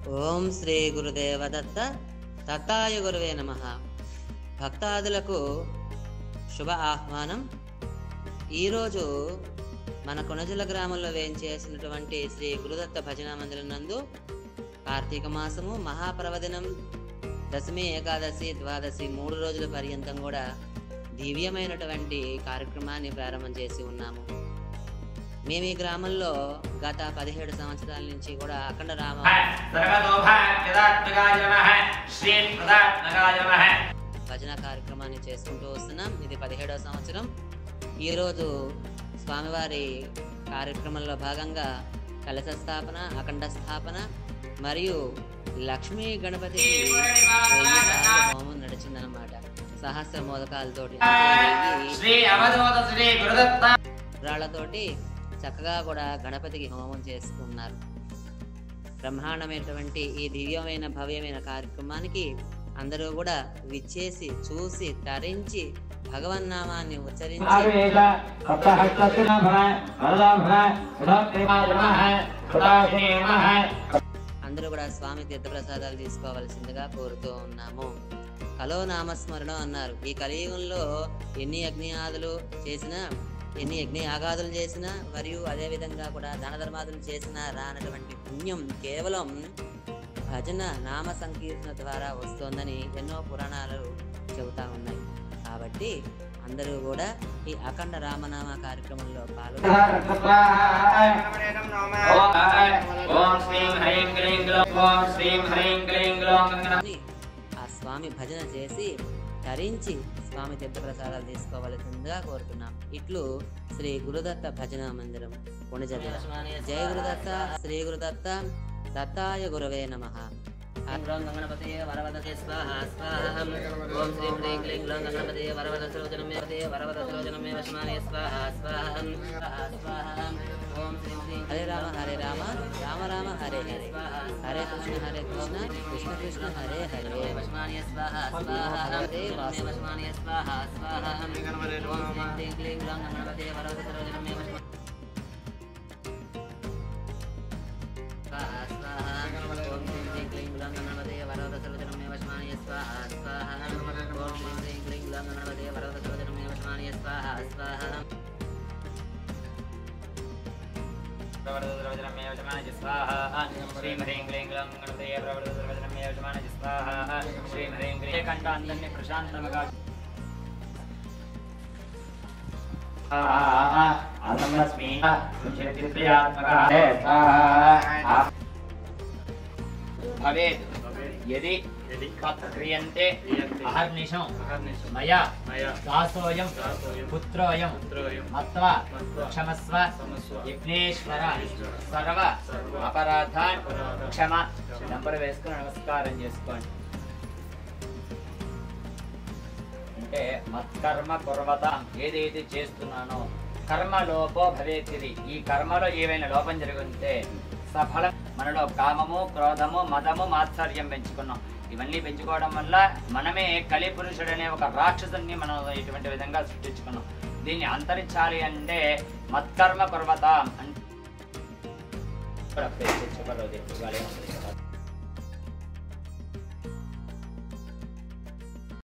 ఓం శ్రీ గురుదేవ దత్త దత్తాయ గురువే నమః. భక్తాదులకు శుభ ఆహ్వానం. ఈరోజు మన కొనజల గ్రామంలో వేయించేసినటువంటి శ్రీ గురుదత్త భజన మందిరం నందు కార్తీక మాసము మహాపర్వదినం దశమి, ఏకాదశి, ద్వాదశి 3 రోజుల పర్యంతం కూడా దివ్యమైనటువంటి కార్యక్రమాన్ని ప్రారంభం చేసి ఉన్నాము. మేము ఈ గ్రామంలో గత 17 సంవత్సరాల నుంచి కూడా అఖండ రామ భజన కార్యక్రమాన్ని చేసుకుంటూ వస్తున్నాం. ఇది 17వ సంవత్సరం. ఈరోజు స్వామివారి కార్యక్రమంలో భాగంగా కలశ స్థాపన, అఖండ స్థాపన మరియు లక్ష్మీ గణపతి హోమం నడిచిందనమాట. సహస్ర మోదకాలతోటి రాళ్లతోటి చక్కగా కూడా గణపతికి హోమం చేసుకున్నారు. బ్రహ్మాండమైనటువంటి ఈ దివ్యమైన భవ్యమైన కార్యక్రమానికి అందరూ కూడా విచ్చేసి చూసి తరించి భగవన్నామాన్ని ఉచ్చరించి అందరూ కూడా స్వామి తీర్థప్రసాదాలు తీసుకోవాల్సిందిగా కోరుతూ ఉన్నాము. కలో నామస్మరణం అన్నారు. ఈ కలియుగంలో ఎన్ని యజ్ఞయాదులు చేసినా, ఎన్ని యజ్ఞయాగాదులు చేసినా మరియు అదేవిధంగా కూడా దాన ధర్మాదులు చేసినా రానటువంటి పుణ్యం కేవలం భజన నామ సంకీర్తన ద్వారా వస్తోందని ఎన్నో పురాణాలు చెబుతా ఉన్నాయి. కాబట్టి అందరూ కూడా ఈ అఖండ రామనామ కార్యక్రమంలో పాల్గొని ఆ స్వామి భజన చేసి ధరించి స్వామి తీర్థప్రసాదాలు తీసుకోవాల్సిందిగా కోరుతున్నాం. ఇట్లు శ్రీ గురుదత్త భజన మందిరం కొణిజల. జయ గురుదత్త, శ్రీ గురుదత్త, దత్తాయ గురవే నమః. గణపతే వరవదతే స్వాహ స్వాహం. ఓం శ్రీం హ్రీం క్లీం గ్లౌం గణపతే వరవద సరోజనమే వరవద సరోజనమే వశమానే స్వాహ స్వాహం స్వాహం. ఓం శ్రీం హ్రీం హరే రామ హరే రామ రామ రామ హరే హరే హరే కృష్ణ కృష్ణ కృష్ణ హరే హరే వశమానే స్వాహ స్వాహం వశమానే స్వాహ స్వాహం. ఓం శ్రీం హ్రీం క్లీం గ్లౌం గణపతే వరవద సరోజనమే కంఠాన్ని ప్రశాంతంగా భవేత్ యది క్రియంతే అహర్నిశం మయా దాసోయం పుత్రోయం మత్వా క్షమస్వ యజ్ఞేశ్వర సర్వ అపరాధాన్ క్షమ. నంబర్ వేసుకుని నమస్కారం చేసుకోండి. అంటే మత్కర్మ కుర్వతాం, ఏదైతే చేస్తున్నానో కర్మలోపో భవేతిది, ఈ కర్మలో ఏవైనా లోపం జరుగుంటే సఫలం. మనలో కామము, క్రోధము, మదము, మాత్సర్యం పెంచుకున్నాం. ఇవన్నీ పెంచుకోవడం వల్ల మనమే కలిపురుషుడు అనే ఒక రాక్షసుని మనం ఇటువంటి విధంగా సృష్టించుకున్నాం. దీన్ని అంతరించాలి అంటే మత్కర్మ కుర్వతాం అంటే